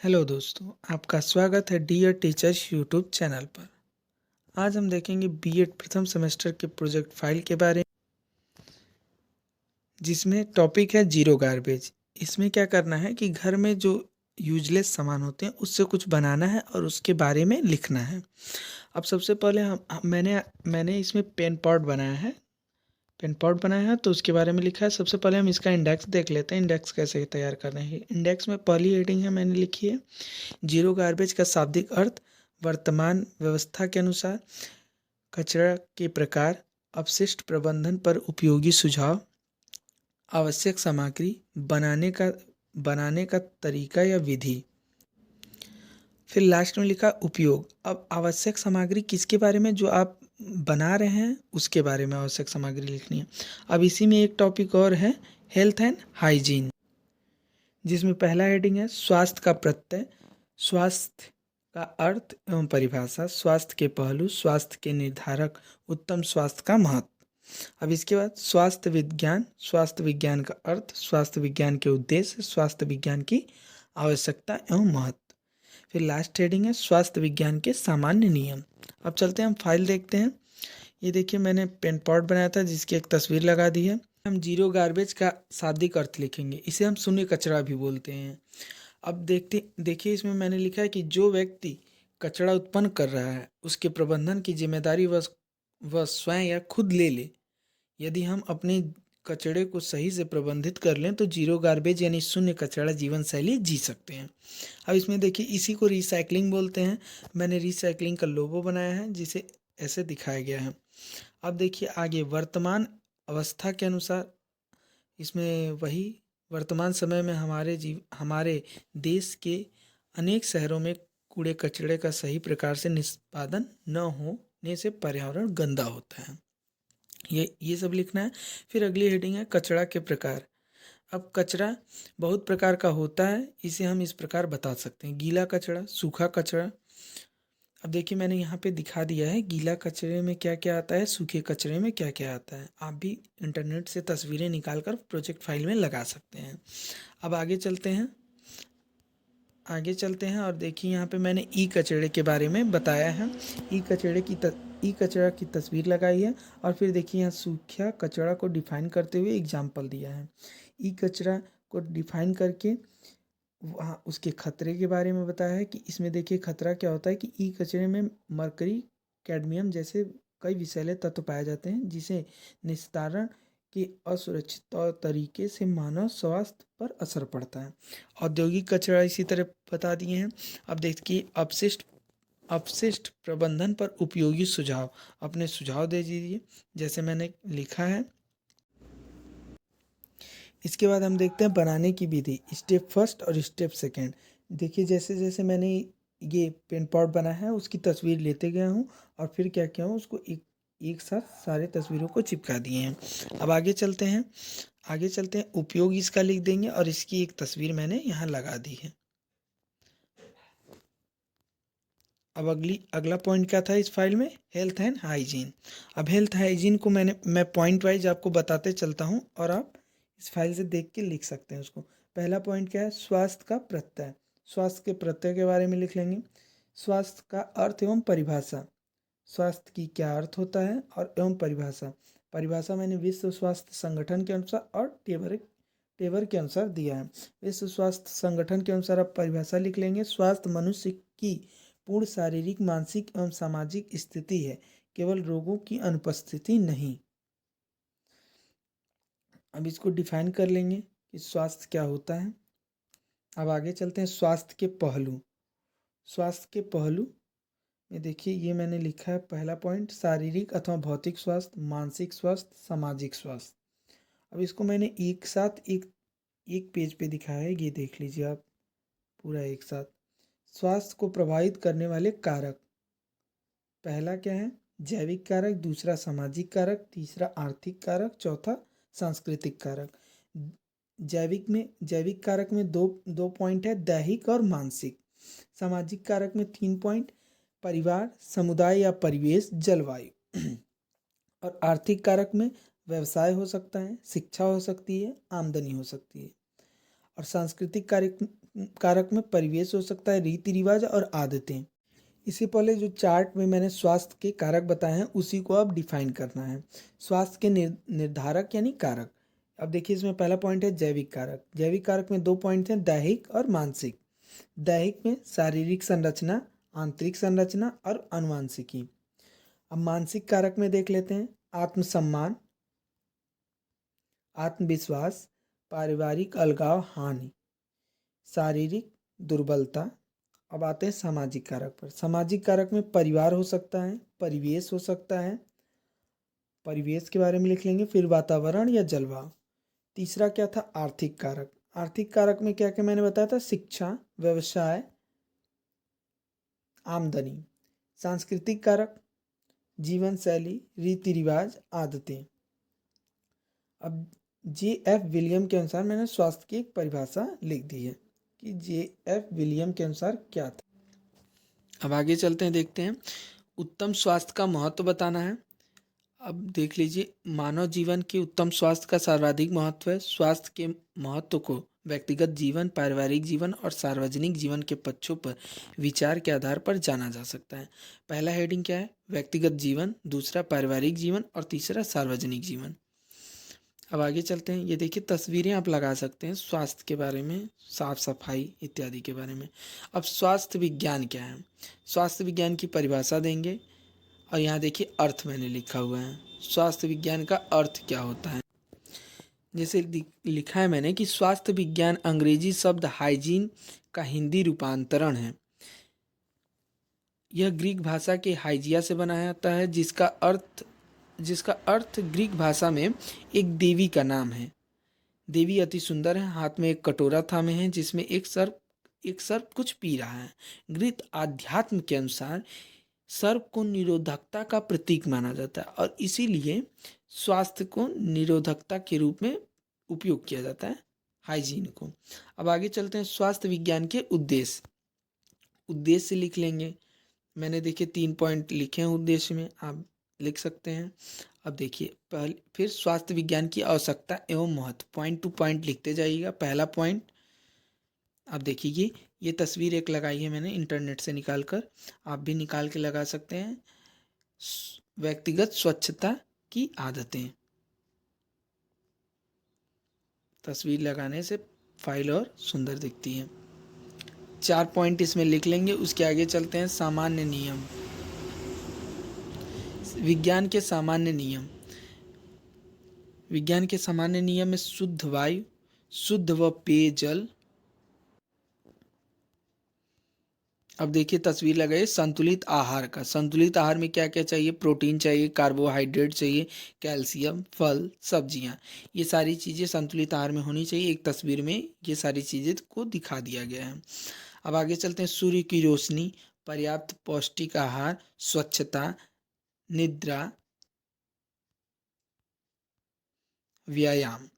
Hello दोस्तों, आपका स्वागत है डियर टीचर्स यूट्यूब चैनल पर। आज हम देखेंगे बीएड प्रथम सेमेस्टर के प्रोजेक्ट फाइल के बारे में, जिसमें टॉपिक है जीरो गार्बेज। इसमें क्या करना है कि घर में जो यूजलेस सामान होते हैं उससे कुछ बनाना है और उसके बारे में लिखना है। अब सबसे पहले मैंने इसमें पेन पॉट बनाया है। तो उसके बारे में लिखा है। सबसे पहले हम इसका इंडेक्स देख लेते हैं, इंडेक्स कैसे तैयार करना है। इंडेक्स में पहली हेडिंग है, मैंने लिखी है जीरो गार्बेज का शाब्दिक अर्थ, वर्तमान व्यवस्था के अनुसार कचरा के प्रकार, अपशिष्ट प्रबंधन पर उपयोगी सुझाव, आवश्यक सामग्री, बनाने का तरीका या विधि। फिर लास्ट में लिखा उपयोग। अब आवश्यक सामग्री किसके बारे में, जो आप बना रहे हैं उसके बारे में आवश्यक सामग्री लिखनी है। अब इसी में एक टॉपिक और है, हेल्थ एंड हाइजीन, जिसमें पहला हेडिंग है स्वास्थ्य का प्रत्यय, स्वास्थ्य का अर्थ एवं परिभाषा, स्वास्थ्य के पहलू, स्वास्थ्य के निर्धारक, उत्तम स्वास्थ्य का महत्व। अब इसके बाद स्वास्थ्य विज्ञान का अर्थ, स्वास्थ्य विज्ञान के उद्देश्य, स्वास्थ्य विज्ञान की आवश्यकता एवं महत्व। फिर लास्ट हेडिंग है स्वास्थ्य विज्ञान के सामान्य नियम। अब चलते हैं, हम फाइल देखते हैं। ये देखिए, मैंने पेन पॉट बनाया था जिसकी एक तस्वीर लगा दी है। हम जीरो गार्बेज का शाब्दिक अर्थ लिखेंगे, इसे हम शून्य कचरा भी बोलते हैं। अब देखिए, इसमें मैंने लिखा है कि जो व्यक्ति कचरा उत्पन्न कर रहा है उसके प्रबंधन की जिम्मेदारी वह स्वयं या खुद ले ले। यदि हम अपने कचरे को सही से प्रबंधित कर लें तो जीरो गार्बेज यानी शून्य कचरा जीवन शैली जी सकते हैं। अब इसमें देखिए, इसी को रिसाइकलिंग बोलते हैं। मैंने रिसाइकलिंग का लोगो बनाया है जिसे ऐसे दिखाया गया है। अब देखिए आगे, वर्तमान अवस्था के अनुसार, इसमें वही वर्तमान समय में हमारे देश के अनेक शहरों में कूड़े कचरे का सही प्रकार से निष्पादन न होने से पर्यावरण गंदा होता है। ये सब लिखना है। फिर अगली हेडिंग है कचरा के प्रकार। अब कचरा बहुत प्रकार का होता है, इसे हम इस प्रकार बता सकते हैं, गीला कचरा, सूखा कचरा। अब देखिए, मैंने यहाँ पे दिखा दिया है गीला कचरे में क्या क्या आता है, सूखे कचरे में क्या क्या आता है। आप भी इंटरनेट से तस्वीरें निकाल कर प्रोजेक्ट फाइल में लगा सकते हैं। अब आगे चलते हैं और देखिए, यहाँ पे मैंने ई कचरे के बारे में बताया है। ई कचरा की तस्वीर लगाई है। और फिर देखिए, यहाँ सूखा कचरा को डिफाइन करते हुए एग्जाम्पल दिया है। ई कचरा को डिफाइन करके वहाँ उसके खतरे के बारे में बताया है कि इसमें देखिए खतरा क्या होता है कि ई कचरे में मरकरी, कैडमियम जैसे कई विषैले तत्व पाए जाते हैं, जिसे निस्तारण के असुरक्षित तरीके से मानव स्वास्थ्य पर असर पड़ता है। औद्योगिक कचरा इसी तरह बता दिए हैं। अब देखिए, अपशिष्ट प्रबंधन पर उपयोगी सुझाव, अपने सुझाव दे दीजिए जैसे मैंने लिखा है। इसके बाद हम देखते हैं बनाने की विधि, स्टेप फर्स्ट और स्टेप सेकेंड। देखिए, जैसे जैसे मैंने ये पेन पॉट बना है उसकी तस्वीर लेते गया हूँ और फिर क्या किया हूँ, उसको एक साथ सारे तस्वीरों को चिपका दिए हैं। अब आगे चलते हैं, उपयोग इसका लिख देंगे और इसकी एक तस्वीर मैंने यहाँ लगा दी है। अब अगला पॉइंट क्या था इस फाइल में, हेल्थ एंड हाइजीन। अब हेल्थ हाइजीन को मैं पॉइंट वाइज आपको बताते चलता हूँ और आप इस फाइल से देख के लिख सकते हैं उसको। पहला पॉइंट क्या है, स्वास्थ्य का प्रत्यय। स्वास्थ्य के प्रत्यय के बारे में लिख लेंगे। स्वास्थ्य का अर्थ एवं परिभाषा, स्वास्थ्य की क्या अर्थ होता है और एवं परिभाषा। परिभाषा मैंने विश्व स्वास्थ्य संगठन के अनुसार और टेबर के अनुसार दिया है। विश्व स्वास्थ्य संगठन के अनुसार आप परिभाषा लिख लेंगे, स्वास्थ्य मनुष्य की पूर्ण शारीरिक, मानसिक एवं सामाजिक स्थिति है, केवल रोगों की अनुपस्थिति नहीं। अब इसको डिफाइन कर लेंगे कि स्वास्थ्य क्या होता है। अब आगे चलते हैं, स्वास्थ्य के पहलू। स्वास्थ्य के पहलू में देखिए, ये मैंने लिखा है पहला पॉइंट, शारीरिक अथवा भौतिक स्वास्थ्य, मानसिक स्वास्थ्य, सामाजिक स्वास्थ्य। अब इसको मैंने एक साथ एक पेज पे दिखाया है, ये देख लीजिए आप पूरा एक साथ। स्वास्थ्य को प्रभावित करने वाले कारक, पहला क्या है, जैविक कारक, दूसरा सामाजिक कारक, तीसरा आर्थिक कारक, चौथा सांस्कृतिक कारक। जैविक कारक में दो पॉइंट है, दैहिक और मानसिक। सामाजिक कारक में 3 पॉइंट, परिवार, समुदाय या परिवेश, जलवायु। और आर्थिक कारक में व्यवसाय हो सकता है, शिक्षा हो सकती है, आमदनी हो सकती है। और सांस्कृतिक कारक कारक में परिवेश हो सकता है, रीति रिवाज और आदतें। इससे पहले जो चार्ट में मैंने स्वास्थ्य के कारक बताए हैं उसी को अब डिफाइन करना है। स्वास्थ्य के निर्धारक यानी कारक। अब देखिए इसमें पहला पॉइंट है जैविक कारक। जैविक कारक में दो पॉइंट हैं, दैहिक और मानसिक। दैहिक में शारीरिक संरचना, आंतरिक संरचना और अनुवांशिकी। अब मानसिक कारक में देख लेते हैं, आत्मसम्मान, आत्मविश्वास, पारिवारिक अलगाव हानि, शारीरिक दुर्बलता। अब आते हैं सामाजिक कारक पर। सामाजिक कारक में परिवार हो सकता है, परिवेश हो सकता है, परिवेश के बारे में लिख लेंगे, फिर वातावरण या जलवायु। तीसरा क्या था, आर्थिक कारक। आर्थिक कारक में क्या क्या मैंने बताया था, शिक्षा, व्यवसाय, आमदनी। सांस्कृतिक कारक, जीवन शैली, रीति रिवाज, आदतें। अब जे.एफ. विलियम के अनुसार मैंने स्वास्थ्य की एक परिभाषा लिख दी है कि जे.एफ. विलियम के अनुसार क्या था। अब आगे चलते हैं, देखते हैं। उत्तम स्वास्थ्य का महत्व बताना है। अब देख लीजिए, मानव जीवन के उत्तम स्वास्थ्य का सर्वाधिक महत्व है। स्वास्थ्य के महत्व को व्यक्तिगत जीवन, पारिवारिक जीवन और सार्वजनिक जीवन के पक्षों पर विचार के आधार पर जाना जा सकता है। पहला हेडिंग क्या है, व्यक्तिगत जीवन, दूसरा पारिवारिक जीवन और तीसरा सार्वजनिक जीवन। अब आगे चलते हैं। ये देखिए तस्वीरें आप लगा सकते हैं स्वास्थ्य के बारे में, साफ सफाई इत्यादि के बारे में। अब स्वास्थ्य विज्ञान क्या है, स्वास्थ्य विज्ञान की परिभाषा देंगे और यहाँ देखिए अर्थ मैंने लिखा हुआ है। स्वास्थ्य विज्ञान का अर्थ क्या होता है, जैसे लिखा है मैंने कि स्वास्थ्य विज्ञान अंग्रेजी शब्द हाइजीन का हिंदी रूपांतरण है। यह ग्रीक भाषा के हाइजिया से बनाया जाता है, जिसका अर्थ ग्रीक भाषा में एक देवी का नाम है। देवी अति सुंदर है, हाथ में एक कटोरा थामे हैं जिसमें एक सर्प कुछ पी रहा है। ग्रीक आध्यात्म के अनुसार सर्प को निरोधकता का प्रतीक माना जाता है और इसीलिए स्वास्थ्य को निरोधकता के रूप में उपयोग किया जाता है, हाइजीन को। अब आगे चलते हैं, स्वास्थ्य विज्ञान के उद्देश्य लिख लेंगे। मैंने देखिए 3 पॉइंट लिखे हैं उद्देश्य में, आप लिख सकते हैं। अब देखिए पहले, फिर स्वास्थ्य विज्ञान की आवश्यकता एवं महत्व, पॉइंट टू पॉइंट लिखते जाइएगा। पहला पॉइंट, अब देखिए ये तस्वीर एक लगाई है मैंने इंटरनेट से निकाल कर, आप भी निकाल के लगा सकते हैं। व्यक्तिगत स्वच्छता की आदतें, तस्वीर लगाने से फाइल और सुंदर दिखती है। 4 पॉइंट इसमें लिख लेंगे। उसके आगे चलते हैं, सामान्य नियम, विज्ञान के सामान्य नियम। विज्ञान के सामान्य नियम में शुद्ध वायु, शुद्ध व पेयजल। अब देखिए तस्वीर लगाइए संतुलित आहार का। संतुलित आहार में क्या क्या चाहिए, प्रोटीन चाहिए, कार्बोहाइड्रेट चाहिए, कैल्शियम, फल, सब्जियां, ये सारी चीज़ें संतुलित आहार में होनी चाहिए। एक तस्वीर में ये सारी चीज़ें को दिखा दिया गया है। अब आगे चलते हैं, सूर्य की रोशनी, पर्याप्त पौष्टिक आहार, स्वच्छता, निद्रा, व्यायाम।